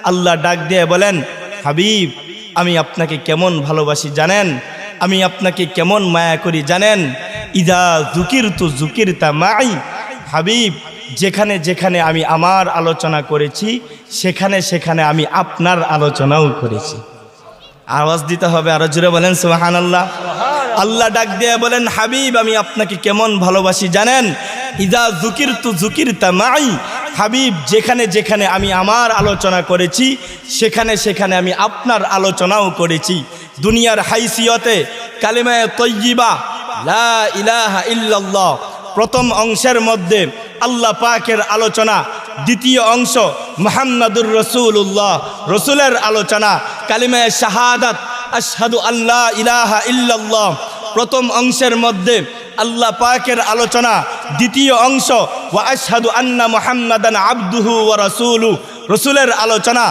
আল্লাহ ডাক দিয়ে বলেন, হাবিব আমি আপনাকে কেমন ভালোবাসি জানেন, আমি আপনাকে কেমন মায়া করি জানেন। ইদা যুকিরতু যুকিরতা মাই, হাবিব যেখানে যেখানে আমি আমার আলোচনা করেছি সেখানে সেখানে আমি আপনার আলোচনাও করেছি। আওয়াজ দিতে হবে, আরো জোরে বলেন সুবহানাল্লাহ। আল্লাহ ডাক দিয়ে বলেন, হাবিব আমি আপনাকে কেমন ভালোবাসি জানেন। ইদা যুকিরতু যুকিরতা মাই, হাবিব যেখানে যেখানে আমি আমার আলোচনা করেছি সেখানে সেখানে আমি আপনার আলোচনাও করেছি। দুনিয়ার হাইসিয়তে কালিমায়ে তয়্যিবা লা ইলাহা ইল্লাল্লাহ প্রথম অংশের মধ্যে আল্লাহ পাকের আলোচনা, দ্বিতীয় অংশ মুহাম্মাদুর রাসূলুল্লাহ রসুলের আলোচনা, কালিমায়ে শাহাদাত আশহাদু আল্লা ইলাহা ইল্লাল্লাহ প্রথম অংশের মধ্যে আল্লাহ পাকের আলোচনা, দ্বিতীয় অংশ ওয়া আশহাদু আন্না মুহাম্মাদান আবদুহু ওয়া রাসূলুহু রসুলের আলোচনা।